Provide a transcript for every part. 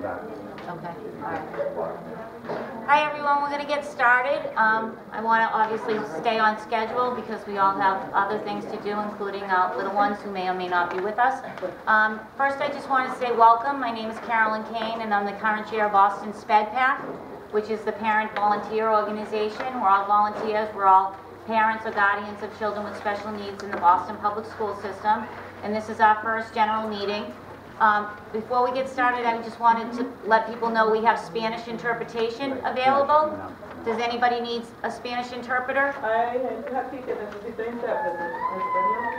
back. Okay. All right. Hi everyone, we're going to get started. I want to obviously stay on schedule because we all have other things to do, including little ones who may or may not be with us. First, I just want to say welcome. My name is Carolyn Kane, and I'm the current chair of BostonSpedPac, which is the parent volunteer organization. We're all volunteers. We're all parents or guardians of children with special needs in the Boston public school system. And this is our first general meeting. Before we get started, I just wanted to let people know we have Spanish interpretation available. Does anybody need a Spanish interpreter? Hay gente aquí que necesita intérprete en español.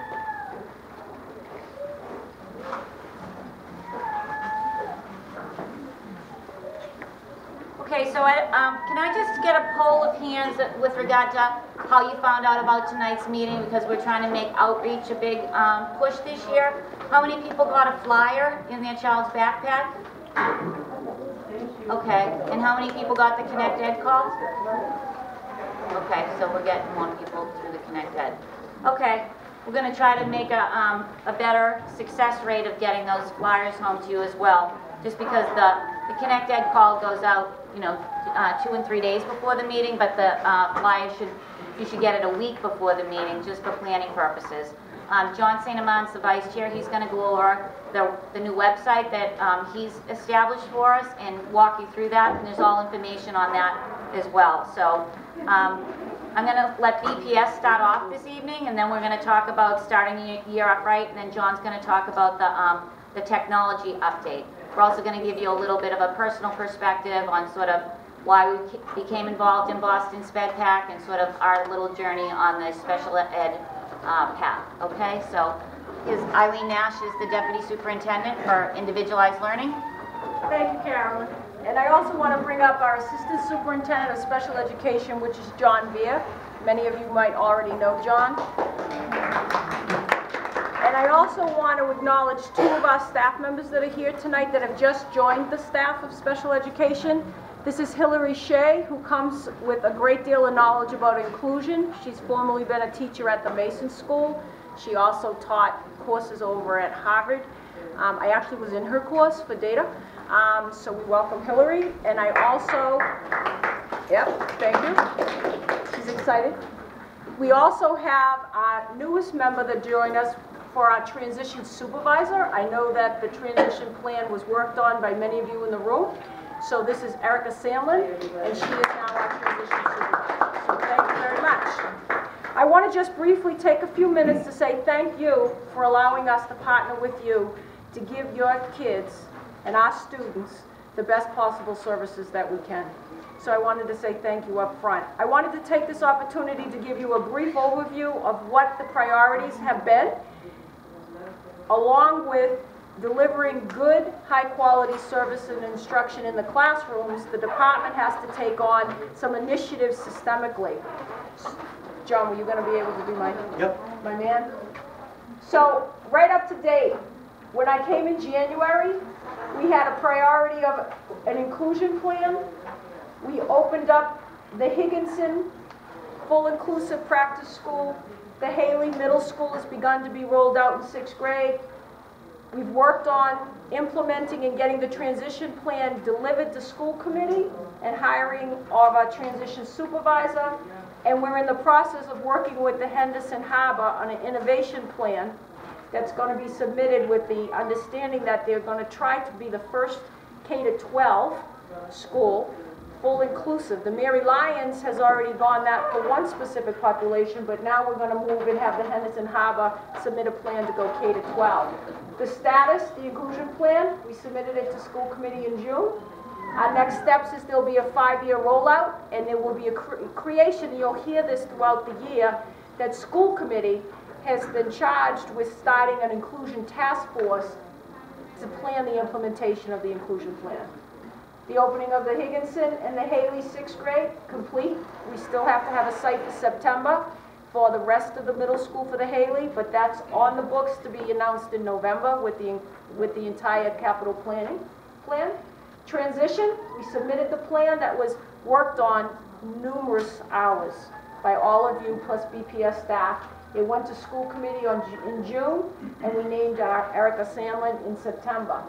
Okay, so can I just get a poll of hands with regard to how you found out about tonight's meeting, because we're trying to make outreach a big push this year. How many people got a flyer in their child's backpack? Okay, and how many people got the Connect Ed call? Okay, so we're getting more people through the Connect Ed. Okay, we're going to try to make a better success rate of getting those flyers home to you as well, just because the Connect Ed call goes out, 2 and 3 days before the meeting, but the flyer you should get it a week before the meeting, just for planning purposes. John St. Amand's the vice chair. He's going to go over the new website that he's established for us and walk you through that, and there's all information on that as well. So I'm going to let BPS start off this evening, and then we're going to talk about starting the year up right, and then John's going to talk about the technology update. We're also going to give you a little bit of a personal perspective on sort of why we became involved in BostonSpedPac and sort of our little journey on the special ed path. Okay, so Eileen Nash is the Deputy Superintendent for Individualized Learning. Thank you, Carolyn. And I also want to bring up our Assistant Superintendent of Special Education, which is John Veer. Many of you might already know John. And I also want to acknowledge 2 of our staff members that are here tonight that have just joined the staff of special education. This is Hillary Shea, who comes with a great deal of knowledge about inclusion. She's formerly been a teacher at the Mason School. She also taught courses over at Harvard. I actually was in her course for data. So we welcome Hillary. And I also, thank you. She's excited. We also have our newest member that joined us for our transition supervisor. I know that the transition plan was worked on by many of you in the room. So this is Erica Sandlin, and she is now our transition supervisor. So thank you very much. I want to just briefly take a few minutes to say thank you for allowing us to partner with you to give your kids and our students the best possible services that we can. So I wanted to say thank you up front. I wanted to take this opportunity to give you a brief overview of what the priorities have been, along with delivering good, high-quality service and instruction in the classrooms. The department has to take on some initiatives systemically. John, were you going to be able to do my man? So, right up to date, when I came in January, we had a priority of an inclusion plan. We opened up the Higginson full inclusive practice school. The Haley Middle School has begun to be rolled out in 6th grade. We've worked on implementing and getting the transition plan delivered to school committee and hiring of a transition supervisor. And we're in the process of working with the Henderson Harbor on an innovation plan that's going to be submitted with the understanding that they're going to try to be the first K-12 school full inclusive. The Mary Lyons has already gone that for one specific population, but now we're going to move and have the Henderson Harbor submit a plan to go K-12. The status, the inclusion plan, we submitted it to school committee in June. Our next steps is there'll be a 5-year rollout, and there will be a creation, you'll hear this throughout the year, that school committee has been charged with starting an inclusion task force to plan the implementation of the inclusion plan. The opening of the Higginson and the Haley 6th grade, complete. We still have to have a site for September for the rest of the middle school for the Haley, but that's on the books to be announced in November with the entire capital plan. Transition, we submitted the plan that was worked on numerous hours by all of you plus BPS staff. It went to school committee in June, and we named our Erica Sandlin in September.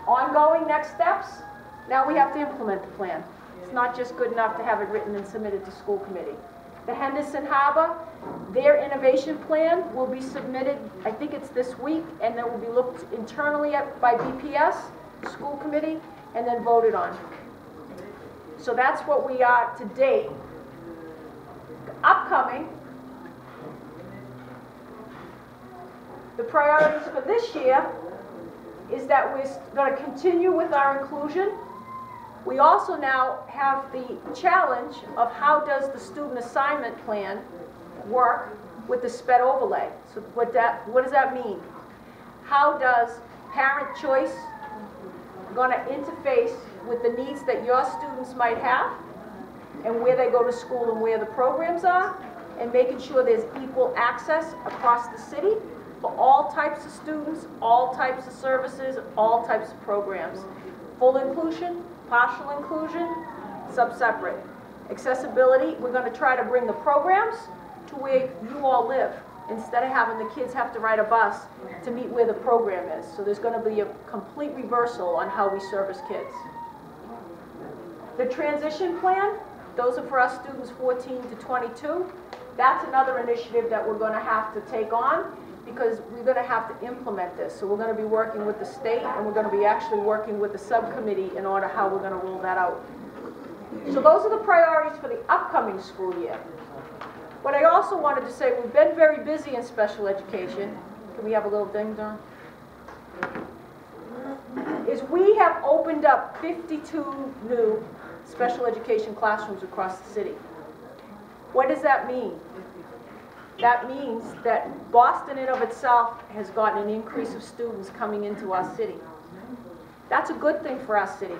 Ongoing next steps, now we have to implement the plan. It's not just good enough to have it written and submitted to school committee. The Henderson Harbor, their innovation plan will be submitted, I think it's this week, and then will be looked internally at by BPS, school committee, and then voted on. So that's what we are to date. Upcoming, the priorities for this year is that we're going to continue with our inclusion. We also now have the challenge of how does the student assignment plan work with the SPED overlay. So what does that mean? How does parent choice going to interface with the needs that your students might have and where they go to school and where the programs are, and making sure there's equal access across the city for all types of students, all types of services, all types of programs. Full inclusion, partial inclusion, sub-separate. Accessibility, we're going to try to bring the programs to where you all live, instead of having the kids have to ride a bus to meet where the program is. So there's going to be a complete reversal on how we service kids. The transition plan, those are for our students 14 to 22. That's another initiative that we're going to have to take on, because we're going to have to implement this. So we're going to be working with the state, and we're going to be actually working with the subcommittee in order how we're going to roll that out. So those are the priorities for the upcoming school year. What I also wanted to say, we've been very busy in special education. Can we have a little ding dong? Is we have opened up 52 new special education classrooms across the city. What does that mean? That means that Boston in of itself has gotten an increase of students coming into our city. That's a good thing for our city.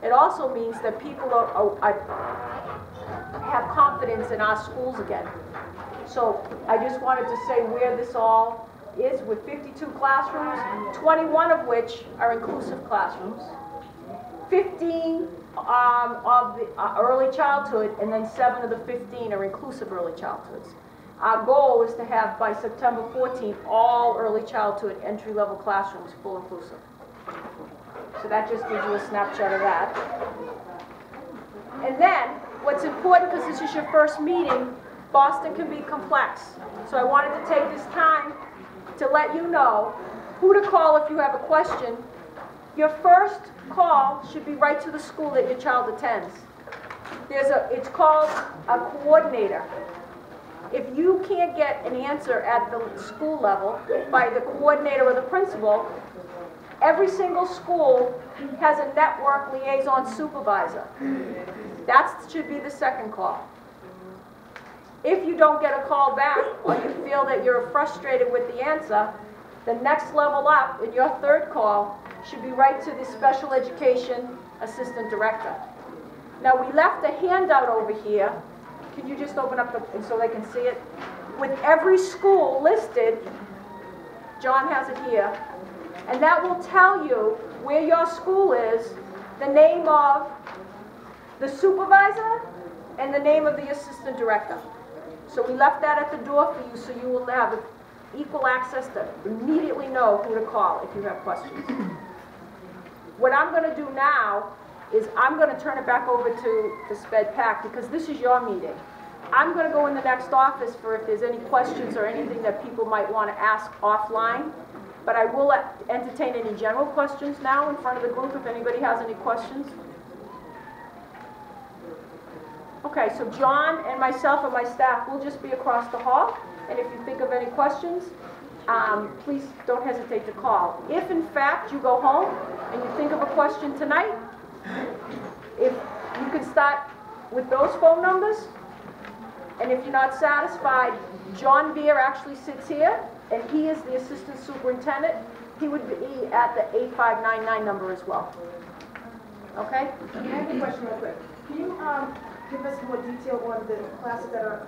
It also means that people have confidence in our schools again. So I just wanted to say where this all is with 52 classrooms, 21 of which are inclusive classrooms, 15 of the early childhood, and then 7 of the 15 are inclusive early childhoods. Our goal is to have, by September 14th, all early childhood entry-level classrooms full inclusive. So that just gives you a snapshot of that. And then, what's important, because this is your first meeting, Boston can be complex. So I wanted to take this time to let you know who to call if you have a question. Your first call should be right to the school that your child attends. It's called a coordinator. If you can't get an answer at the school level by the coordinator or the principal, every single school has a network liaison supervisor. That should be the second call. If you don't get a call back, or you feel that you're frustrated with the answer, the next level up in your third call should be right to the special education assistant director. Now, we left a handout over here. Can you just open up so they can see it? With every school listed, John has it here, and that will tell you where your school is, the name of the supervisor, and the name of the assistant director. So we left that at the door for you, so you will have equal access to immediately know who to call if you have questions. What I'm going to do now is I'm going to turn it back over to the SpedPac, because this is your meeting. I'm going to go in the next office for if there's any questions or anything that people might want to ask offline. But I will entertain any general questions now in front of the group if anybody has any questions. Okay, so John and myself and my staff will just be across the hall. And if you think of any questions, please don't hesitate to call. If in fact you go home and you think of a question tonight, if you could start with those phone numbers, and if you're not satisfied, John Beer actually sits here, and he is the assistant superintendent. He would be at the 8599 number as well. Okay? I have a question real quick. Can you give us more detail on the classes that are,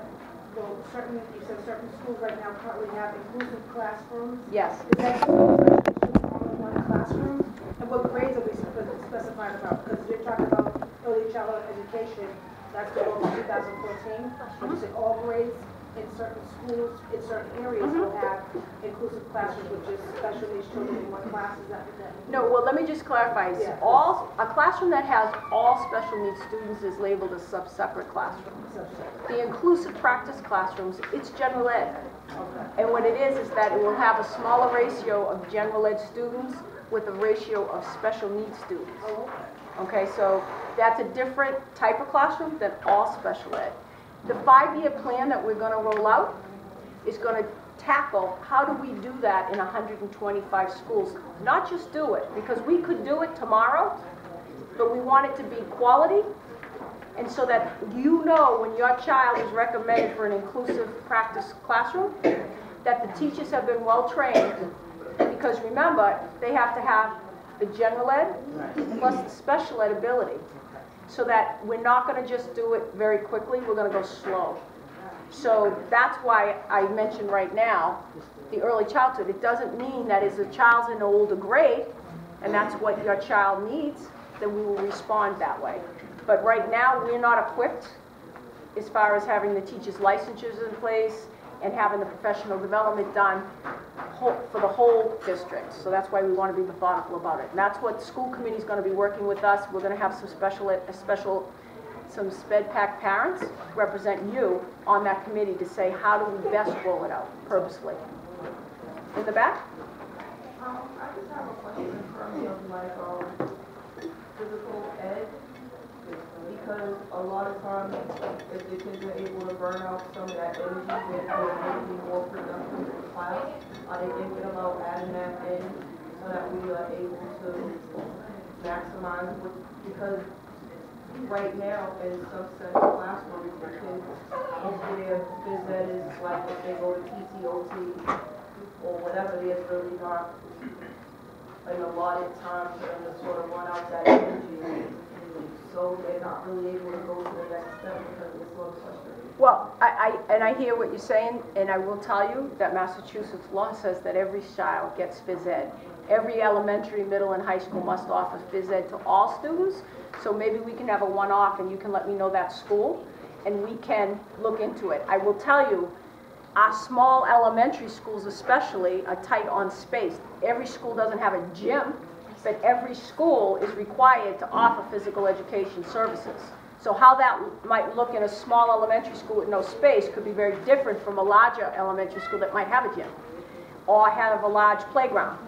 well, certain, you said certain schools right now currently have inclusive classrooms? Yes. Is that all in one classroom? And what grades are we specified about? Because you're talking about early childhood education, that's going on 2014. And you said all grades in certain schools in certain areas will have inclusive classrooms with just special needs children in one class, is that? No, well, let me just clarify. Yeah. A classroom that has all special needs students is labeled a separate classroom. The inclusive practice classrooms, it's general ed. Okay. And what it is that it will have a smaller ratio of general ed students with a ratio of special needs students. Oh, okay. Okay, so that's a different type of classroom than all special ed. The 5-year plan that we're going to roll out is going to tackle how do we do that in 125 schools. Not just do it, because we could do it tomorrow, but we want it to be quality, and so that you know when your child is recommended for an inclusive practice classroom, that the teachers have been well trained, because remember, they have to have the general ed plus the special ed ability, so that we're not going to just do it very quickly, we're going to go slow. So that's why I mentioned right now the early childhood. It doesn't mean that as a child's in an older grade, and that's what your child needs, then we will respond that way. But right now, we're not equipped as far as having the teachers' licensures in place and having the professional development done for the whole district. So that's why we want to be methodical about it. And that's what the school committee is going to be working with us. We're going to have some SpedPac parents represent you on that committee to say how do we best roll it out purposefully. In the back? I just have a question in terms of like physical ed, because a lot of times if the kids are able to burn out some of that energy, they're able to be more productive in class. Are they thinking about adding that in so that we are able to maximize what, because right now in some set of classrooms the kids, most of their phys ed is like if they go to PTOT or whatever, there's really not an allotted time for them to sort of run out that energy. So they're not really able to go to the next step because it's so frustrating. Well, I hear what you're saying, and I will tell you that Massachusetts law says that every child gets phys ed. Every elementary, middle, and high school must offer phys ed to all students. So maybe we can have a one-off, and you can let me know that school, and we can look into it. I will tell you, our small elementary schools especially are tight on space. Every school doesn't have a gym, but every school is required to offer physical education services. So how that might look in a small elementary school with no space could be very different from a larger elementary school that might have a gym or have a large playground.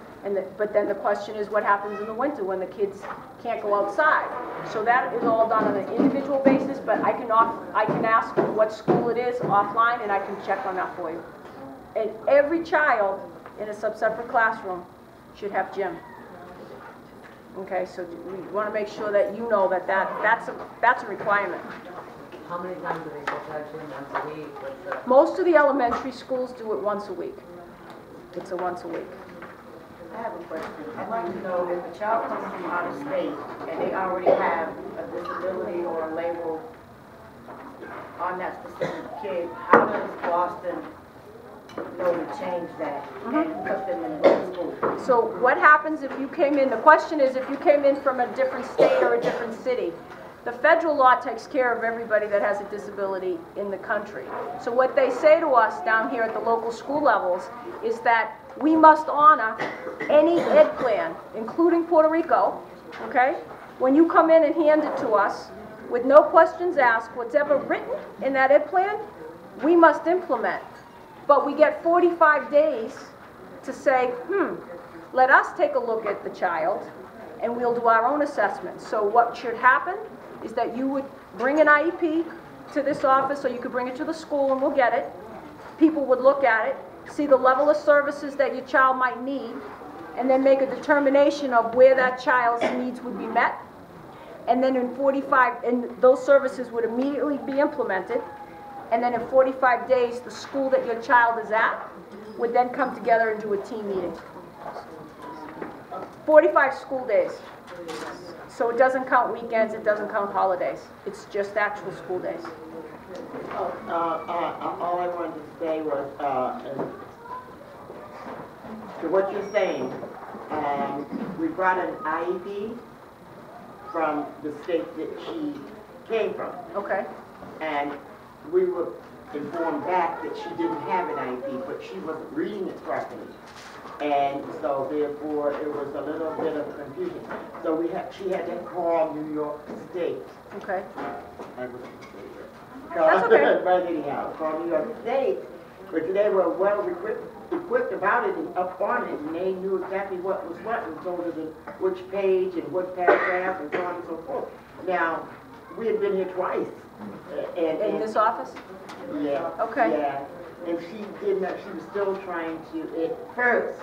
But then the question is what happens in the winter when the kids can't go outside. So that is all done on an individual basis, but I can ask what school it is offline, and I can check on that for you. And every child in a separate classroom should have gym. Okay, so we want to make sure that you know that that's a requirement. How many times do they go to that gym? Once a week? Most of the elementary schools do it once a week. It's a once a week. I have a question. I'd like to know if a child comes from out of state and they already have a disability or a label on that specific kid, how does Boston know to change that and put them in one school? So what happens if you came in, the question is if you came in from a different state or a different city. The federal law takes care of everybody that has a disability in the country. So what they say to us down here at the local school levels is that we must honor any ed plan, including Puerto Rico, okay? When you come in and hand it to us, with no questions asked, whatever written in that ed plan, we must implement. But we get 45 days to say, let us take a look at the child, and we'll do our own assessment. So what should happen is that you would bring an IEP to this office, or you could bring it to the school and we'll get it. People would look at it, see the level of services that your child might need, and then make a determination of where that child's needs would be met. And then in 45, and those services would immediately be implemented. And then in 45 days, the school that your child is at would then come together and do a team meeting. 45 school days. So it doesn't count weekends, it doesn't count holidays. It's just actual school days. All I wanted to say was, to what you're saying, we brought an IEP from the state that she came from. Okay. And we were informed back that she didn't have an IEP, but she wasn't reading it properly. And so therefore, it was a little bit of confusion. So she had to call New York State. Okay. I was That's okay. But anyhow, call New York State, but they were well equipped about it and up on it, and they knew exactly what was what, and told us which page and what paragraph and so on and so forth. Now, we had been here twice. In this office? Yeah. Okay. Yeah, and she did not, she was still trying to, at first,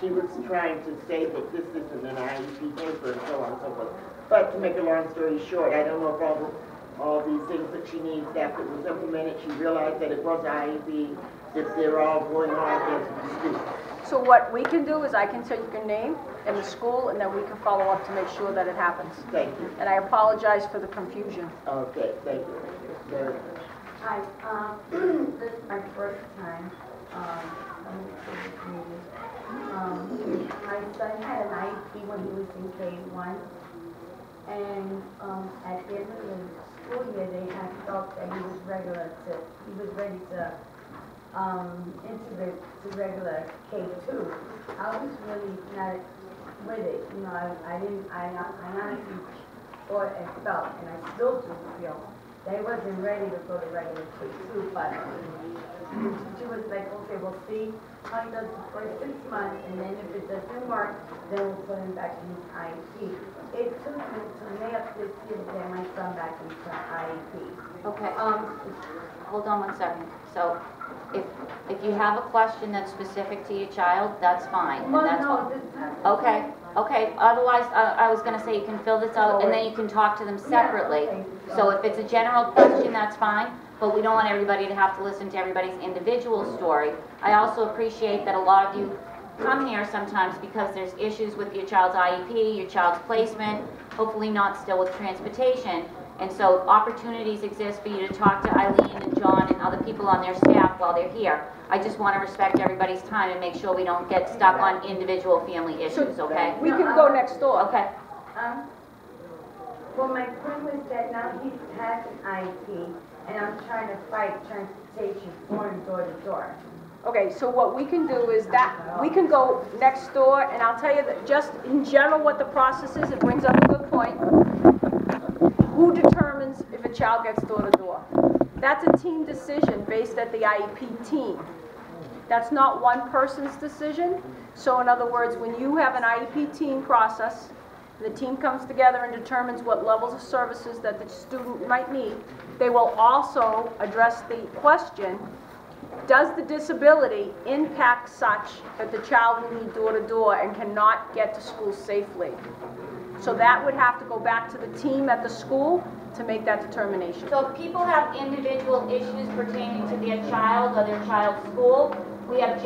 she was trying to say that this isn't an IEP paper and so on and so forth. But to make a long story short, I don't know if all these things that she needs after it was implemented, she realized that it was IEP, that they're all going on as we speak. So what we can do is I can take your name and the school, and then we can follow up to make sure that it happens. Thank you. And I apologize for the confusion. Okay, thank you very much. Hi, this is my first time coming to this meeting. My son had an IEP when he was in K1, and at the end of the school year, they had felt that he was ready to enter the regular K2. I was really not with it, you know, I honestly thought and felt, and I still do feel, they wasn't ready to go to regular K2, but the teacher was like, okay, we'll see how he does the first 6 months, and then if it doesn't work, then we'll put him back in his IEP. It took me until May of this year to get my son back into IEP. Okay, hold on one second. So, if you have a question that's specific to your child, that's fine. And Well, that's no, what- this time. Okay, otherwise, I was gonna say you can fill this out and then you can talk to them separately. okay. So if it's a general question, that's fine, but we don't want everybody to have to listen to everybody's individual story. I also appreciate that a lot of you come here sometimes because there's issues with your child's IEP, your child's placement, hopefully not still with transportation. And so opportunities exist for you to talk to Eileen and John and other people on their staff while they're here. I just want to respect everybody's time and make sure we don't get stuck on individual family issues, okay? We can go next door. Okay. Well, my point was that now he has an IEP, and I'm trying to fight transportation for him door to door. Okay, so what we can do is that, we can go next door, and I'll tell you that just in general what the process is, it brings up a good point. Who determines if a child gets door to door? That's a team decision based at the IEP team. That's not one person's decision. So in other words, when you have an IEP team process, the team comes together and determines what levels of services that the student might need. They will also address the question, does the disability impact such that the child will need door to door and cannot get to school safely? So that would have to go back to the team at the school to make that determination. So if people have individual issues pertaining to their child or their child's school, we have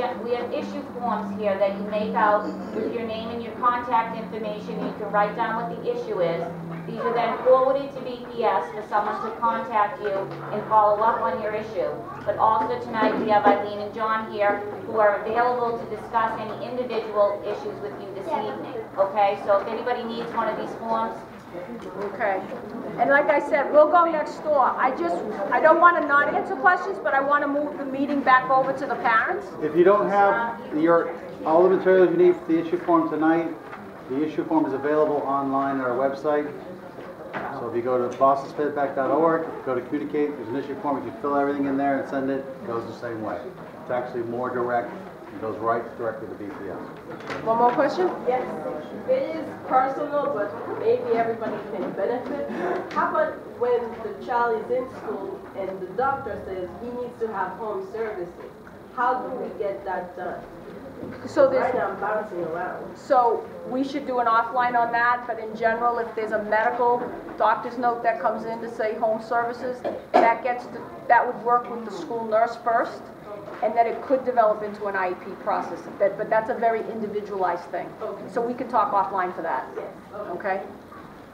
issue forms here that you make out with your name and your contact information. You can write down what the issue is. These are then forwarded to BPS for someone to contact you and follow up on your issue. But also tonight we have Eileen and John here who are available to discuss any individual issues with you this evening. Okay, so if anybody needs one of these forms. Okay. And like I said, we'll go next door. I don't want to not answer questions, but I want to move the meeting back over to the parents. If you don't have all the materials you need for the issue form tonight, the issue form is available online at our website. So if you go to BostonSpedPac.org, go to communicate, there's an issue form, you can fill everything in there and send it. It goes the same way. It's actually more direct. It goes right directly to BPS. One more question? Yes, it is personal, but maybe everybody can benefit. How about when the child is in school and the doctor says he needs to have home services? How do we get that done? So Right now I'm bouncing around. So we should do an offline on that, but in general, if there's a medical doctor's note that comes in to say home services, that would work with the school nurse first, and then it could develop into an IEP process. But that's a very individualized thing. Okay. So we can talk offline for that. Yes. Okay?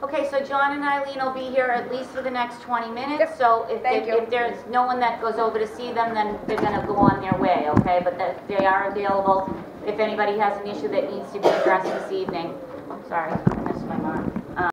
Okay, so John and Eileen will be here at least for the next 20 minutes. Yep. So Thank you. if there's no one that goes over to see them, then they're going to go on their way, okay? But they are available if anybody has an issue that needs to be addressed this evening. Sorry, I missed my mark.